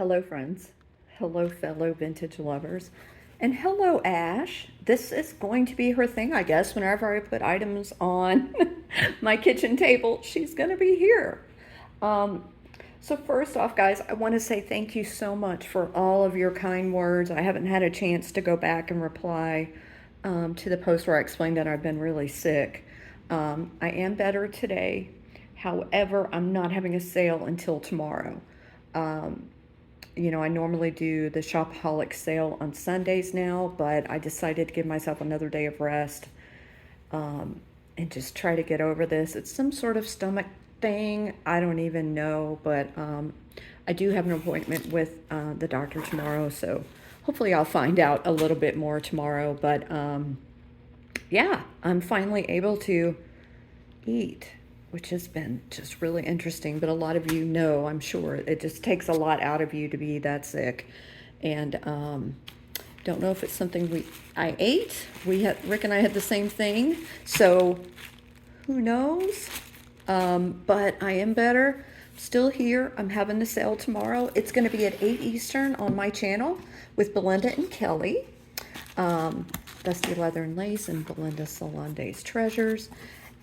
Hello, friends. Hello, fellow vintage lovers. And hello, Ash. This is going to be her thing, I guess. Whenever I put items on my kitchen table, she's going to be here. Um, so, first off, guys, I want to say thank you so much for all of your kind words. I haven't had a chance to go back and reply to the post where I explained that I've been really sick. I am better today. However, I'm not having a sale until tomorrow. Um, I normally do the Shopaholic sale on Sundays now, but I decided to give myself another day of rest and just try to get over this. It's some sort of stomach thing. I don't even know, but I do have an appointment with the doctor tomorrow, so hopefully I'll find out a little bit more tomorrow. But yeah, I'm finally able to eat, which has been just really interesting. But a lot of you know, I'm sure, it just takes a lot out of you to be that sick. And don't know if it's something I ate. Rick and I had the same thing, so who knows? But I am better. Still here. I'm having the sale tomorrow. It's going to be at 8 Eastern on my channel with Belinda and Kelly. Dusty Leather and Lace and Belinda Salon Days Treasures.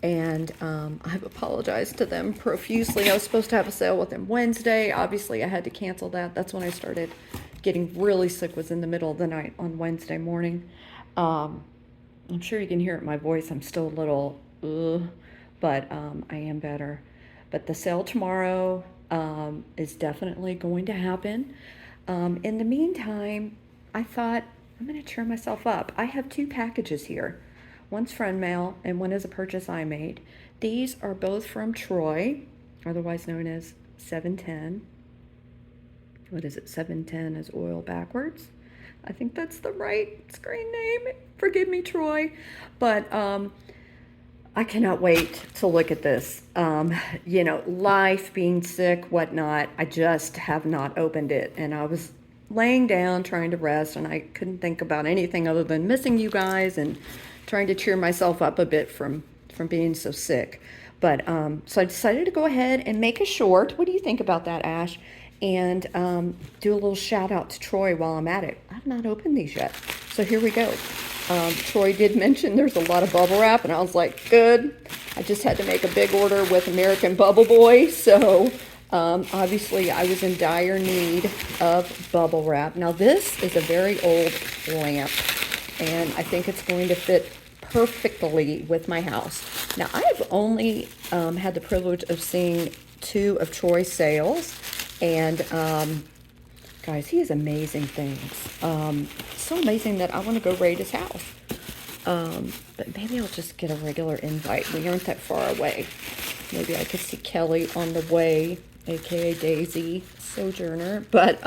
And I've apologized to them profusely. I was supposed to have a sale with them Wednesday. Obviously, I had to cancel that. That's when I started getting really sick, was in the middle of the night on Wednesday morning. I'm sure you can hear it in my voice. I'm still a little, but I am better. But the sale tomorrow is definitely going to happen. In the meantime, I thought I'm going to cheer myself up. I have two packages here. One's friend mail and one is a purchase I made. These are both from Troy, otherwise known as 710. What is it? 710 is oil backwards. I think that's the right screen name. Forgive me, Troy. But I cannot wait to look at this. Life, being sick, whatnot. I just have not opened it. And I was laying down trying to rest, and I couldn't think about anything other than missing you guys and trying to cheer myself up a bit from being so sick. But so I decided to go ahead and make a short. What do you think about that, Ash? And do a little shout out to Troy while I'm at it. I've not opened these yet. So here we go. Troy did mention there's a lot of bubble wrap, and I was like, good. I just had to make a big order with American Bubble Boy, so obviously I was in dire need of bubble wrap. Now this is a very old lamp, and I think it's going to fit perfectly with my house. Now I've only had the privilege of seeing two of Troy's sales, and guys, he has amazing things. So amazing that I want to go raid his house. But maybe I'll just get a regular invite. We aren't that far away. Maybe I could see Kelly on the way, aka Daisy Sojourner. But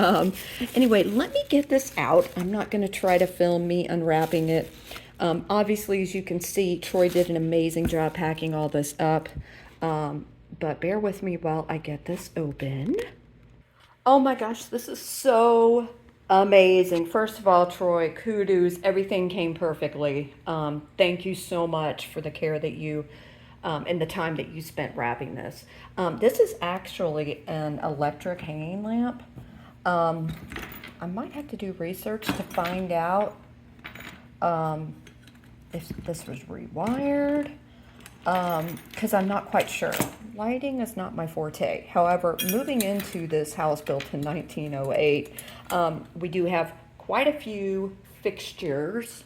anyway, let me get this out. I'm not going to try to film me unwrapping it. Obviously, as you can see, Troy did an amazing job packing all this up. But bear with me while I get this open. Oh my gosh, this is so amazing. First of all, Troy, kudos. Everything came perfectly. Thank you so much for the care that you and the time that you spent wrapping this. This is actually an electric hanging lamp. I might have to do research to find out if this was rewired, because I'm not quite sure. Lighting is not my forte. However, moving into this house built in 1908, we do have quite a few fixtures,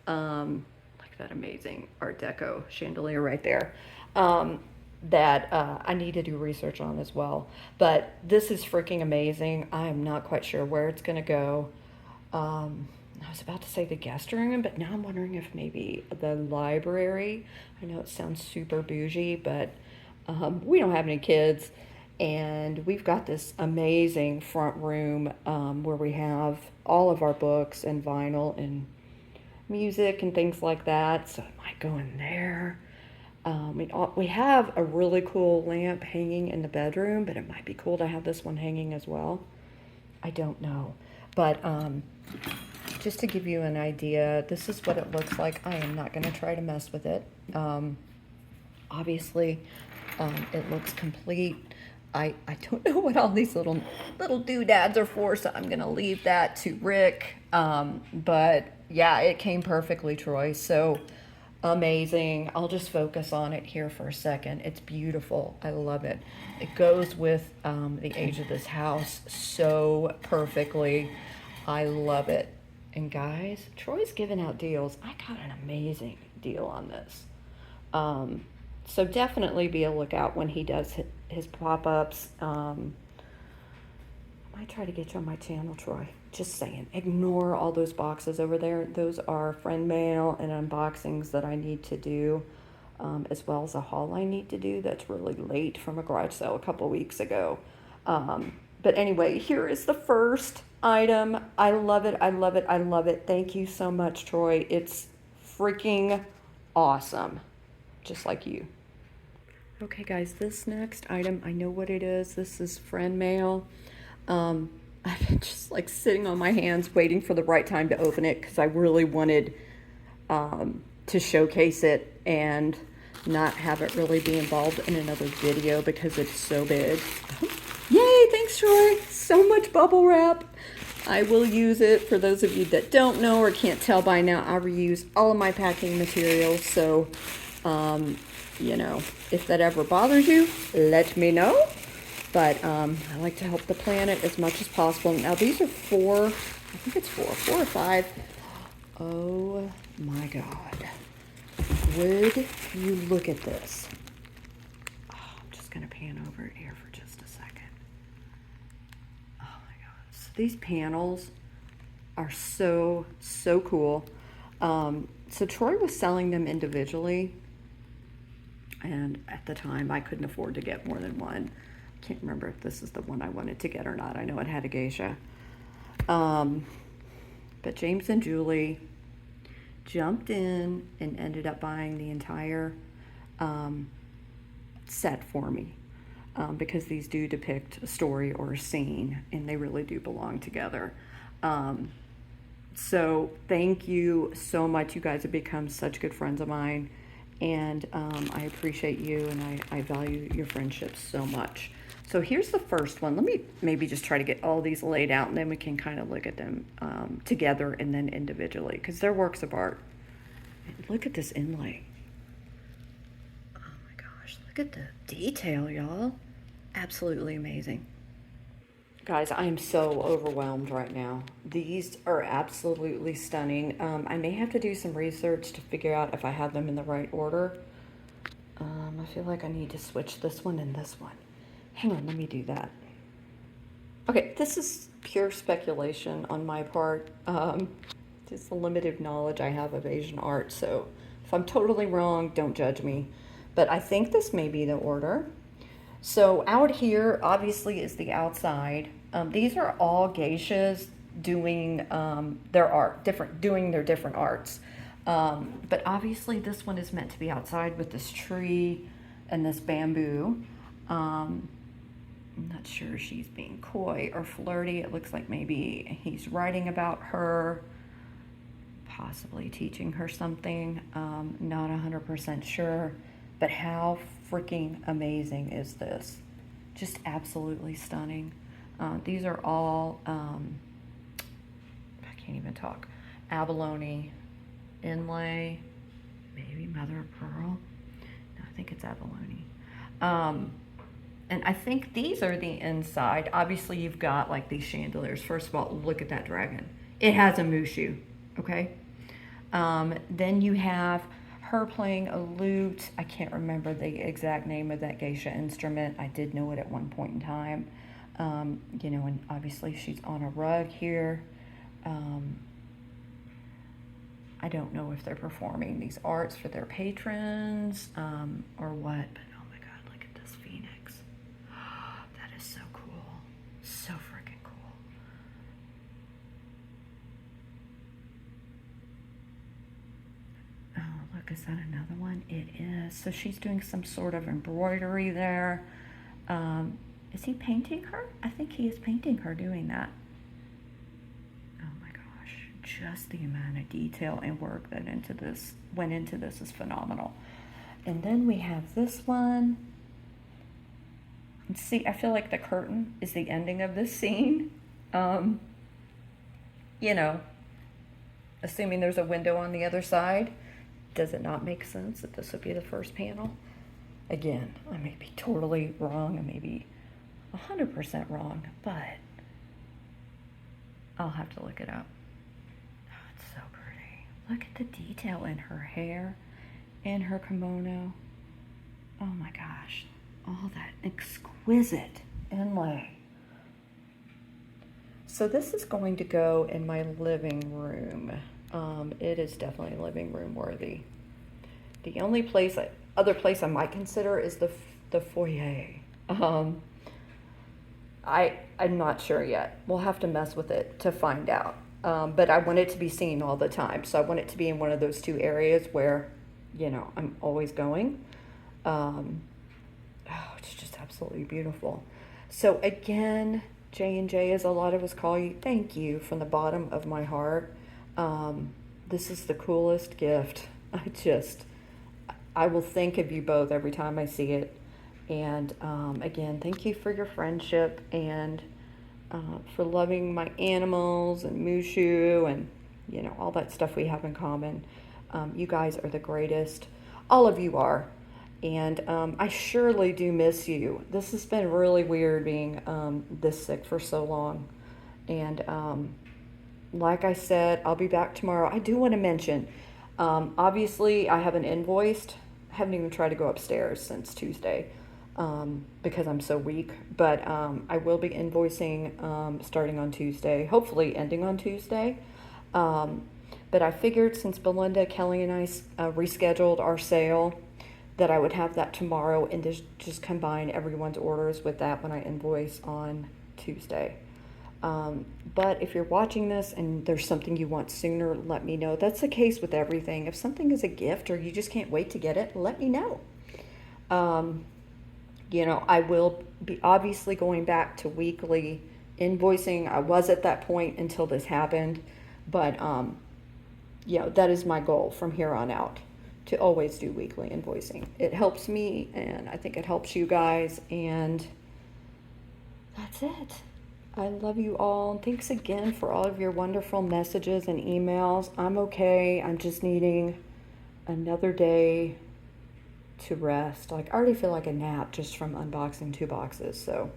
like that amazing Art Deco chandelier right there, that I need to do research on as well. But this is freaking amazing. I am not quite sure where it's going to go. I was about to say the guest room, but now I'm wondering if maybe the library. I know it sounds super bougie, but we don't have any kids, and we've got this amazing front room where we have all of our books and vinyl and music and things like that, so it might go in there. We have a really cool lamp hanging in the bedroom, but it might be cool to have this one hanging as well. I don't know, but just to give you an idea, this is what it looks like. I am not going to try to mess with it. Obviously, it looks complete. I don't know what all these little doodads are for, so I'm gonna leave that to Rick. But yeah, it came perfectly, Troy. So amazing. I'll just focus on it here for a second. It's beautiful. I love it. It goes with the age of this house so perfectly. I love it. And guys, Troy's giving out deals. I got an amazing deal on this. So definitely be a lookout when he does his pop-ups. I might try to get you on my channel, Troy. Just saying. Ignore all those boxes over there. Those are friend mail and unboxings that I need to do, as well as a haul I need to do that's really late from a garage sale a couple weeks ago. But anyway, here is the first item. I love it. I love it. I love it. Thank you so much, Troy. It's freaking awesome. Just like you. Okay, guys, this next item, I know what it is. This is friend mail. I've been just like sitting on my hands waiting for the right time to open it because I really wanted to showcase it and not have it really be involved in another video because it's so big. Yay, thanks, Troy. So much bubble wrap. I will use it. For those of you that don't know or can't tell by now, I reuse all of my packing materials. So, you know, if that ever bothers you, let me know. But I like to help the planet as much as possible. Now, these are four, I think it's four or five. Oh, my God. Would you look at this? Oh, I'm just going to pan over it here for just a second. Oh, my God. So these panels are so, so cool. So Troy was selling them individually. And at the time, I couldn't afford to get more than one. Can't remember if this is the one I wanted to get or not. I know it had a geisha. But James and Julie jumped in and ended up buying the entire set for me because these do depict a story or a scene, and they really do belong together. So thank you so much. You guys have become such good friends of mine, and I appreciate you, and I value your friendship so much. So here's the first one. Let me maybe just try to get all these laid out, and then we can kind of look at them together and then individually, because they're works of art. Look at this inlay. Oh my gosh, look at the detail, y'all. Absolutely amazing. Guys, I am so overwhelmed right now. These are absolutely stunning. I may have to do some research to figure out if I have them in the right order. I feel like I need to switch this one and this one. Hang on, let me do that. Okay, this is pure speculation on my part. Just the limited knowledge I have of Asian art, so if I'm totally wrong, don't judge me. But I think this may be the order. So out here, obviously, is the outside. These are all geishas doing their art, doing their different arts. But obviously, this one is meant to be outside with this tree and this bamboo. I'm not sure she's being coy or flirty. It looks like maybe he's writing about her, possibly teaching her something. Not 100% sure. But how freaking amazing is this? Just absolutely stunning. These are all, I can't even talk, abalone inlay, maybe mother of pearl. No, I think it's abalone. And I think these are the inside. Obviously, you've got like these chandeliers. First of all, look at that dragon. It has a mushu, okay? Then you have her playing a lute. I can't remember the exact name of that geisha instrument. I did know it at one point in time. You know, and obviously she's on a rug here. I don't know if they're performing these arts for their patrons or what, but oh my God, look at this phoenix. That is so cool. So freaking cool. Oh, look, is that another one? It is. So she's doing some sort of embroidery there. Is he painting her? I think he is painting her doing that. Oh my gosh, just the amount of detail and work that went into this is phenomenal. And then we have this one. See, I feel like the curtain is the ending of this scene. Um, you know, assuming there's a window on the other side, does it not make sense that this would be the first panel? Again, I may be totally wrong, I may be 100% wrong, but I'll have to look it up. Oh, it's so pretty. Look at the detail in her hair, in her kimono. Oh my gosh, all that exquisite inlay. So this is going to go in my living room. It is definitely living room worthy. The only other place I might consider is the foyer. I'm not sure yet. We'll have to mess with it to find out. But I want it to be seen all the time. So I want it to be in one of those two areas where, I'm always going. It's just absolutely beautiful. So again, J&J, as a lot of us call you, thank you from the bottom of my heart. This is the coolest gift. I will think of you both every time I see it. And again, thank you for your friendship and for loving my animals and Mushu and, all that stuff we have in common. You guys are the greatest. All of you are. And I surely do miss you. This has been really weird being this sick for so long. And like I said, I'll be back tomorrow. I do want to mention, obviously, I haven't invoiced. I haven't even tried to go upstairs since Tuesday because I'm so weak. But I will be invoicing starting on Tuesday, hopefully ending on Tuesday. But I figured since Belinda, Kelly, and I rescheduled our sale, that I would have that tomorrow and just combine everyone's orders with that when I invoice on Tuesday. But if you're watching this and there's something you want sooner, let me know. That's the case with everything. If something is a gift or you just can't wait to get it, let me know. I will be obviously going back to weekly invoicing. I was at that point until this happened, but that is my goal from here on out, to always do weekly invoicing. It helps me, and I think it helps you guys, and that's it. I love you all. Thanks again for all of your wonderful messages and emails. I'm okay. I'm just needing another day to rest. I already feel like a nap just from unboxing 2 boxes. So,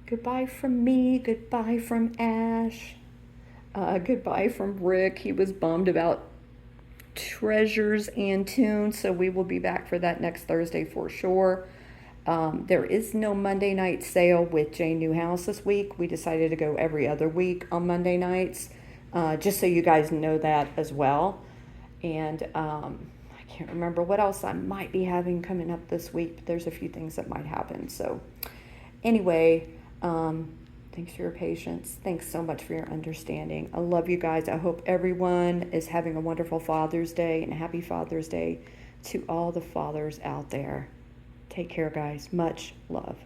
goodbye from me. Goodbye from Ash. Goodbye from Rick. He was bummed about treasures and tunes, so we will be back for that next Thursday for sure. There is no Monday night sale with Jane Newhouse this week. We decided to go every other week on Monday nights, just so you guys know that as well. And I can't remember what else I might be having coming up this week, but there's a few things that might happen. So anyway, thanks for your patience. Thanks so much for your understanding. I love you guys. I hope everyone is having a wonderful Father's Day, and happy Father's Day to all the fathers out there. Take care, guys. Much love.